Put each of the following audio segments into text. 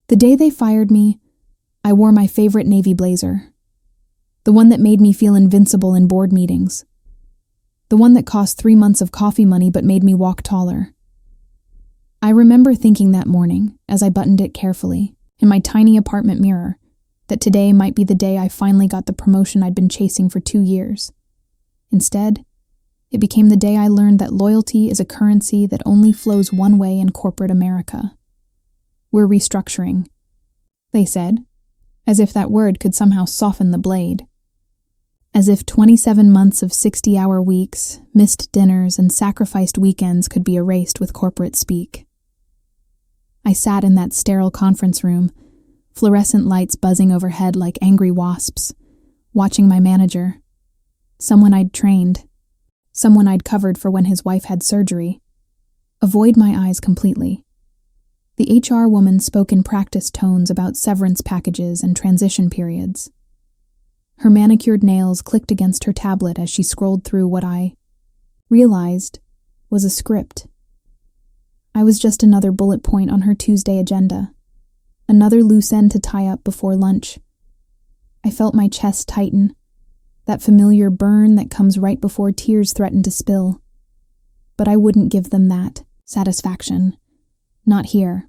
The day they fired me, I wore my favorite navy blazer. The one that made me feel invincible in board meetings. The one that cost 3 months of coffee money but made me walk taller. I remember thinking that morning, as I buttoned it carefully, in my tiny apartment mirror, that today might be the day I finally got the promotion I'd been chasing for 2 years. Instead, it became the day I learned that loyalty is a currency that only flows one way in corporate America. We're restructuring, they said, as if that word could somehow soften the blade. As if 27 months of 60-hour weeks, missed dinners, and sacrificed weekends could be erased with corporate speak. I sat in that sterile conference room, fluorescent lights buzzing overhead like angry wasps, watching my manager, someone I'd trained, someone I'd covered for when his wife had surgery, avoid my eyes completely. The HR woman spoke in practiced tones about severance packages and transition periods. Her manicured nails clicked against her tablet as she scrolled through what I realized was a script. I was just another bullet point on her Tuesday agenda, another loose end to tie up before lunch. I felt my chest tighten, that familiar burn that comes right before tears threaten to spill. But I wouldn't give them that satisfaction. Not here.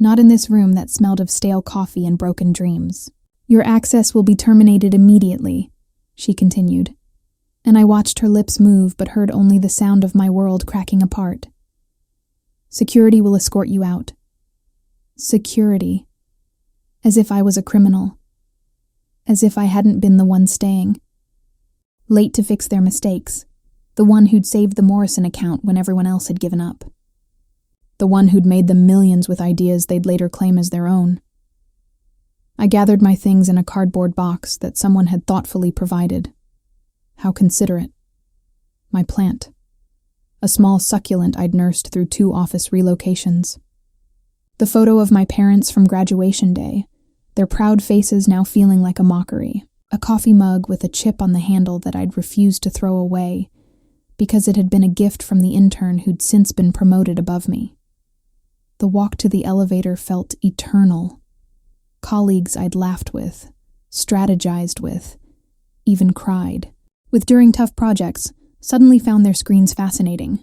Not in this room that smelled of stale coffee and broken dreams. Your access will be terminated immediately, she continued, and I watched her lips move but heard only the sound of my world cracking apart. Security will escort you out. Security. As if I was a criminal. As if I hadn't been the one staying. Late to fix their mistakes. The one who'd saved the Morrison account when everyone else had given up. The one who'd made them millions with ideas they'd later claim as their own. I gathered my things in a cardboard box that someone had thoughtfully provided. How considerate. My plant. A small succulent I'd nursed through 2 office relocations. The photo of my parents from graduation day, their proud faces now feeling like a mockery. A coffee mug with a chip on the handle that I'd refused to throw away because it had been a gift from the intern who'd since been promoted above me. The walk to the elevator felt eternal. Colleagues I'd laughed with, strategized with, even cried with during tough projects, suddenly found their screens fascinating.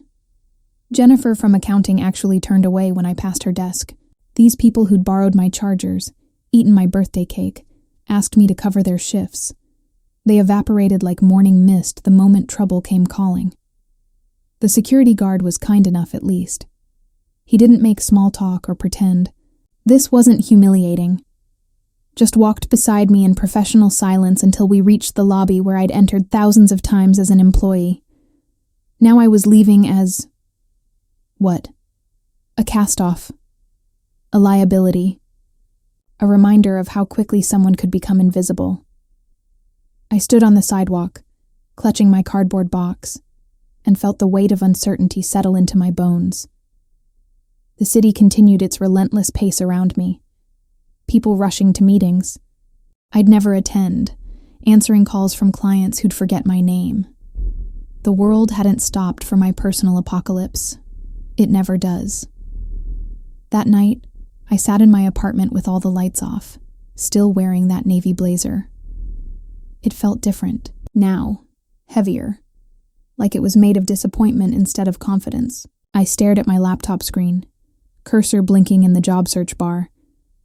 Jennifer from accounting actually turned away when I passed her desk. These people who'd borrowed my chargers, eaten my birthday cake, asked me to cover their shifts. They evaporated like morning mist the moment trouble came calling. The security guard was kind enough at least. He didn't make small talk or pretend. This wasn't humiliating. Just walked beside me in professional silence until we reached the lobby where I'd entered thousands of times as an employee. Now I was leaving as... what? A cast-off. A liability. A reminder of how quickly someone could become invisible. I stood on the sidewalk, clutching my cardboard box, and felt the weight of uncertainty settle into my bones. The city continued its relentless pace around me. People rushing to meetings I'd never attend, answering calls from clients who'd forget my name. The world hadn't stopped for my personal apocalypse. It never does. That night, I sat in my apartment with all the lights off, still wearing that navy blazer. It felt different, now, heavier, like it was made of disappointment instead of confidence. I stared at my laptop screen, cursor blinking in the job search bar,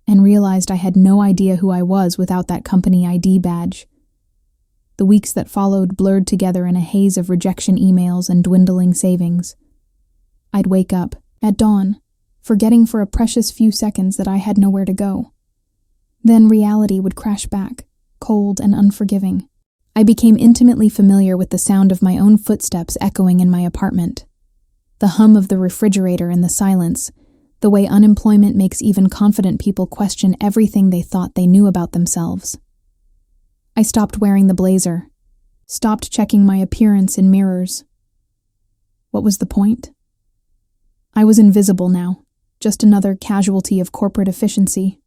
and realized I had no idea who I was without that company ID badge. The weeks that followed blurred together in a haze of rejection emails and dwindling savings. I'd wake up, at dawn, forgetting for a precious few seconds that I had nowhere to go. Then reality would crash back, cold and unforgiving. I became intimately familiar with the sound of my own footsteps echoing in my apartment. The hum of the refrigerator in the silence, the way unemployment makes even confident people question everything they thought they knew about themselves. I stopped wearing the blazer, stopped checking my appearance in mirrors. What was the point? I was invisible now, just another casualty of corporate efficiency,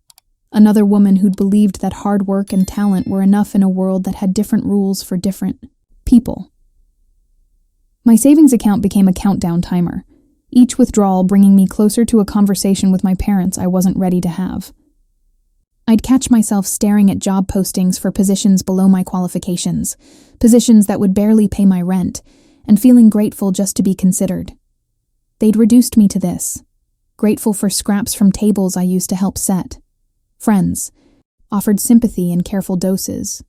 another woman who'd believed that hard work and talent were enough in a world that had different rules for different people. My savings account became a countdown timer, each withdrawal bringing me closer to a conversation with my parents I wasn't ready to have. I'd catch myself staring at job postings for positions below my qualifications, positions that would barely pay my rent, and feeling grateful just to be considered. They'd reduced me to this, grateful for scraps from tables I used to help set. Friends, offered sympathy in careful doses,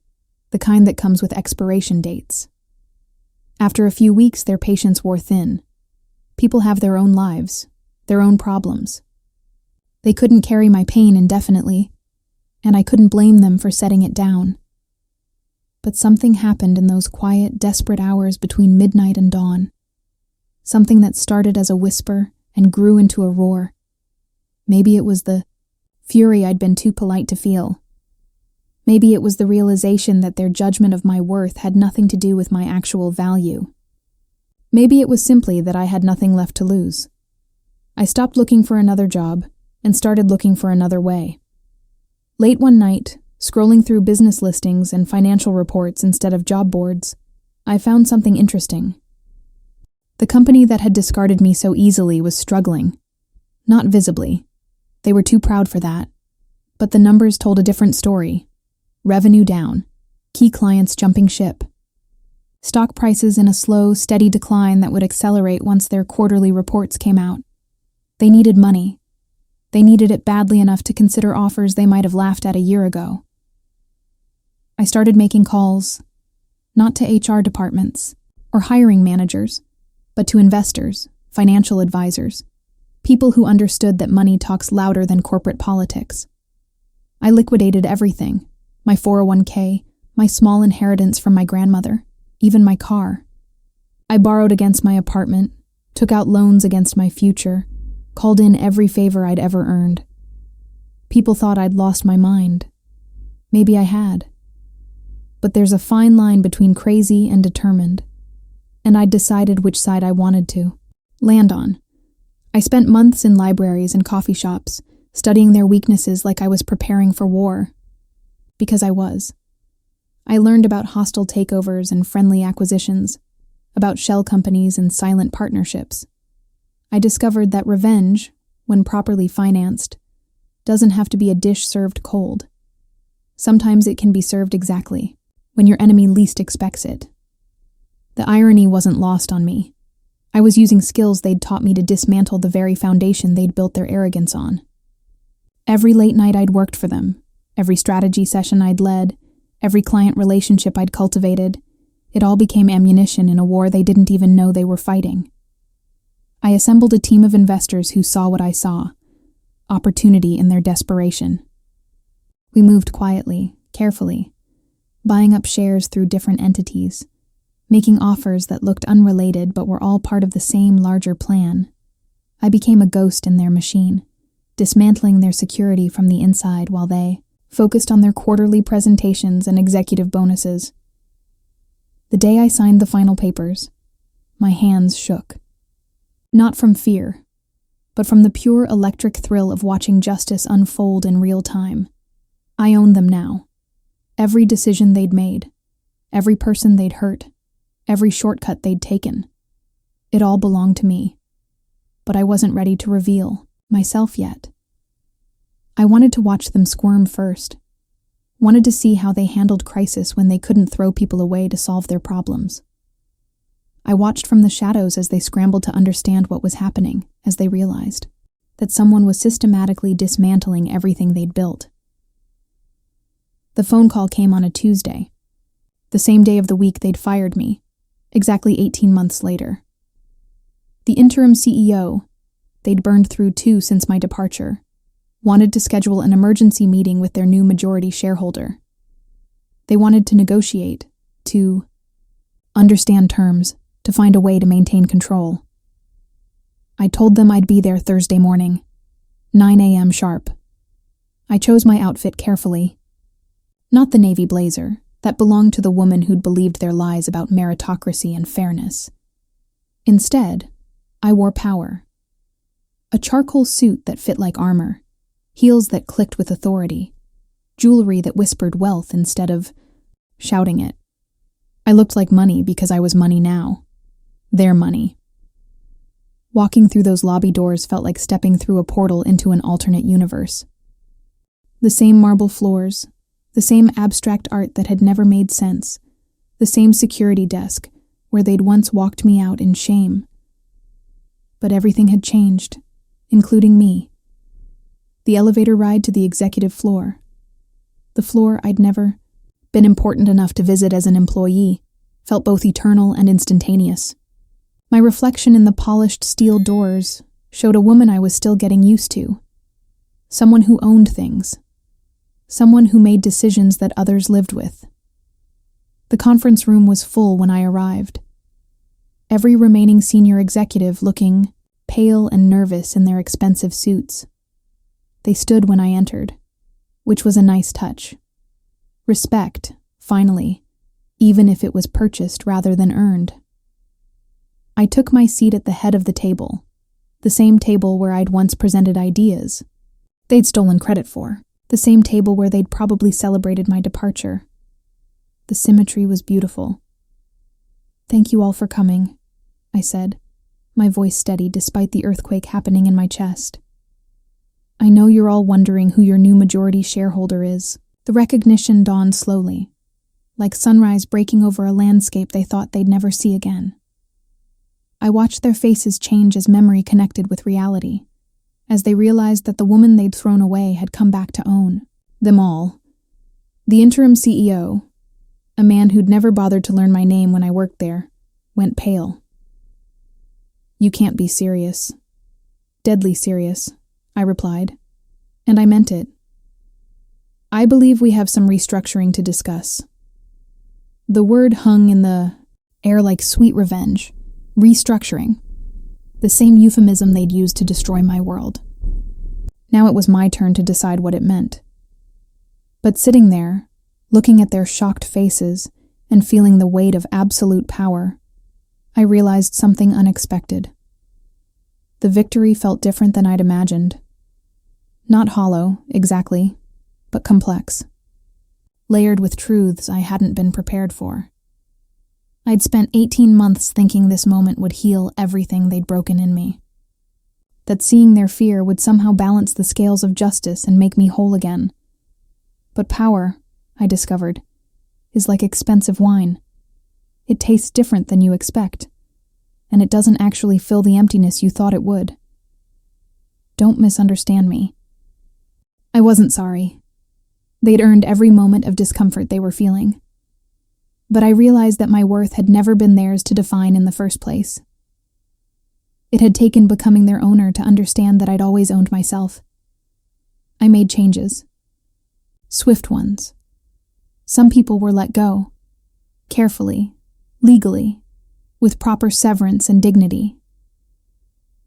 the kind that comes with expiration dates. After a few weeks, their patience wore thin. People have their own lives, their own problems. They couldn't carry my pain indefinitely, and I couldn't blame them for setting it down. But something happened in those quiet, desperate hours between midnight and dawn. Something that started as a whisper and grew into a roar. Maybe it was the fury I'd been too polite to feel. Maybe it was the realization that their judgment of my worth had nothing to do with my actual value. Maybe it was simply that I had nothing left to lose. I stopped looking for another job and started looking for another way. Late one night, scrolling through business listings and financial reports instead of job boards, I found something interesting. The company that had discarded me so easily was struggling. Not visibly. They were too proud for that. But the numbers told a different story. Revenue down. Key clients jumping ship. Stock prices in a slow, steady decline that would accelerate once their quarterly reports came out. They needed money. They needed it badly enough to consider offers they might have laughed at a year ago. I started making calls, not to HR departments or hiring managers, but to investors, financial advisors, people who understood that money talks louder than corporate politics. I liquidated everything, my 401k, my small inheritance from my grandmother, even my car. I borrowed against my apartment, took out loans against my future, called in every favor I'd ever earned. People thought I'd lost my mind. Maybe I had. But there's a fine line between crazy and determined, and I'd decided which side I wanted to land on. I spent months in libraries and coffee shops, studying their weaknesses like I was preparing for war. Because I was. I learned about hostile takeovers and friendly acquisitions, about shell companies and silent partnerships. I discovered that revenge, when properly financed, doesn't have to be a dish served cold. Sometimes it can be served exactly, when your enemy least expects it. The irony wasn't lost on me. I was using skills they'd taught me to dismantle the very foundation they'd built their arrogance on. Every late night I'd worked for them, every strategy session I'd led, every client relationship I'd cultivated, it all became ammunition in a war they didn't even know they were fighting. I assembled a team of investors who saw what I saw, opportunity in their desperation. We moved quietly, carefully, buying up shares through different entities, making offers that looked unrelated but were all part of the same larger plan. I became a ghost in their machine, dismantling their security from the inside while they focused on their quarterly presentations and executive bonuses. The day I signed the final papers, my hands shook. Not from fear, but from the pure electric thrill of watching justice unfold in real time. I owned them now. Every decision they'd made, every person they'd hurt, every shortcut they'd taken. It all belonged to me. But I wasn't ready to reveal myself yet. I wanted to watch them squirm first. Wanted to see how they handled crisis when they couldn't throw people away to solve their problems. I watched from the shadows as they scrambled to understand what was happening, as they realized that someone was systematically dismantling everything they'd built. The phone call came on a Tuesday, the same day of the week they'd fired me, exactly 18 months later. The interim CEO, they'd burned through two since my departure, wanted to schedule an emergency meeting with their new majority shareholder. They wanted to negotiate, to understand terms, to find a way to maintain control. I told them I'd be there Thursday morning, 9 a.m. sharp. I chose my outfit carefully. Not the navy blazer, that belonged to the woman who'd believed their lies about meritocracy and fairness. Instead, I wore power. A charcoal suit that fit like armor, heels that clicked with authority, jewelry that whispered wealth instead of shouting it. I looked like money because I was money now. Their money. Walking through those lobby doors felt like stepping through a portal into an alternate universe. The same marble floors, the same abstract art that had never made sense, the same security desk where they'd once walked me out in shame. But everything had changed, including me. The elevator ride to the executive floor. The floor I'd never been important enough to visit as an employee felt both eternal and instantaneous. My reflection in the polished steel doors showed a woman I was still getting used to. Someone who owned things. Someone who made decisions that others lived with. The conference room was full when I arrived. Every remaining senior executive looking pale and nervous in their expensive suits. They stood when I entered, which was a nice touch. Respect, finally, even if it was purchased rather than earned. I took my seat at the head of the table, the same table where I'd once presented ideas they'd stolen credit for, the same table where they'd probably celebrated my departure. The symmetry was beautiful. "Thank you all for coming," I said, my voice steady despite the earthquake happening in my chest. "I know you're all wondering who your new majority shareholder is." The recognition dawned slowly, like sunrise breaking over a landscape they thought they'd never see again. I watched their faces change as memory connected with reality, as they realized that the woman they'd thrown away had come back to own them all. The interim CEO, a man who'd never bothered to learn my name when I worked there, went pale. "You can't be serious." "Deadly serious," I replied, and I meant it. "I believe we have some restructuring to discuss." The word hung in the air like sweet revenge. Restructuring. The same euphemism they'd used to destroy my world. Now it was my turn to decide what it meant. But sitting there, looking at their shocked faces and feeling the weight of absolute power, I realized something unexpected. The victory felt different than I'd imagined. Not hollow, exactly, but complex. Layered with truths I hadn't been prepared for. I'd spent 18 months thinking this moment would heal everything they'd broken in me. That seeing their fear would somehow balance the scales of justice and make me whole again. But power, I discovered, is like expensive wine. It tastes different than you expect, and it doesn't actually fill the emptiness you thought it would. Don't misunderstand me. I wasn't sorry. They'd earned every moment of discomfort they were feeling. But I realized that my worth had never been theirs to define in the first place. It had taken becoming their owner to understand that I'd always owned myself. I made changes. Swift ones. Some people were let go. Carefully, legally, with proper severance and dignity.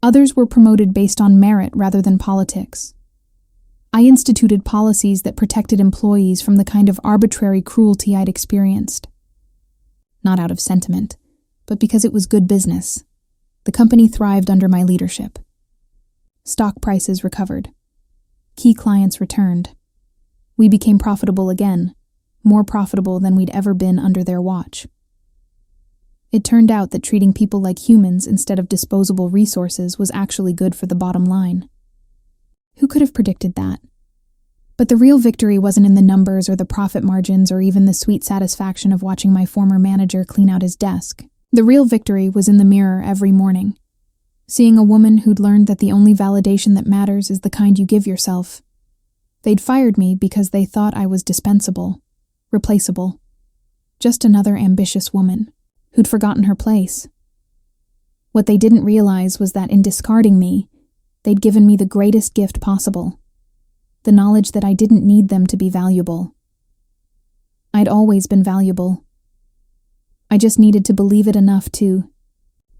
Others were promoted based on merit rather than politics. I instituted policies that protected employees from the kind of arbitrary cruelty I'd experienced. Not out of sentiment, but because it was good business. The company thrived under my leadership. Stock prices recovered. Key clients returned. We became profitable again, more profitable than we'd ever been under their watch. It turned out that treating people like humans instead of disposable resources was actually good for the bottom line. Who could have predicted that? But the real victory wasn't in the numbers or the profit margins or even the sweet satisfaction of watching my former manager clean out his desk. The real victory was in the mirror every morning, seeing a woman who'd learned that the only validation that matters is the kind you give yourself. They'd fired me because they thought I was dispensable, replaceable, just another ambitious woman who'd forgotten her place. What they didn't realize was that in discarding me, they'd given me the greatest gift possible. The knowledge that I didn't need them to be valuable. I'd always been valuable. I just needed to believe it enough to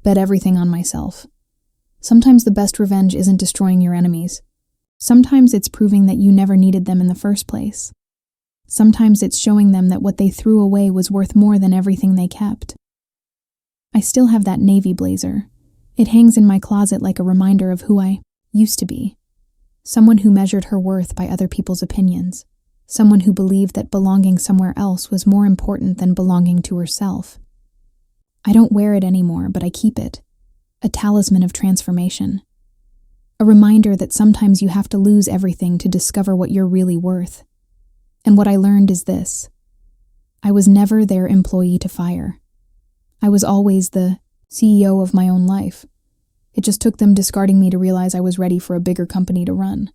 bet everything on myself. Sometimes the best revenge isn't destroying your enemies. Sometimes it's proving that you never needed them in the first place. Sometimes it's showing them that what they threw away was worth more than everything they kept. I still have that navy blazer. It hangs in my closet like a reminder of who I used to be. Someone who measured her worth by other people's opinions. Someone who believed that belonging somewhere else was more important than belonging to herself. I don't wear it anymore, but I keep it. A talisman of transformation. A reminder that sometimes you have to lose everything to discover what you're really worth. And what I learned is this: I was never their employee to fire. I was always the CEO of my own life. It just took them discarding me to realize I was ready for a bigger company to run.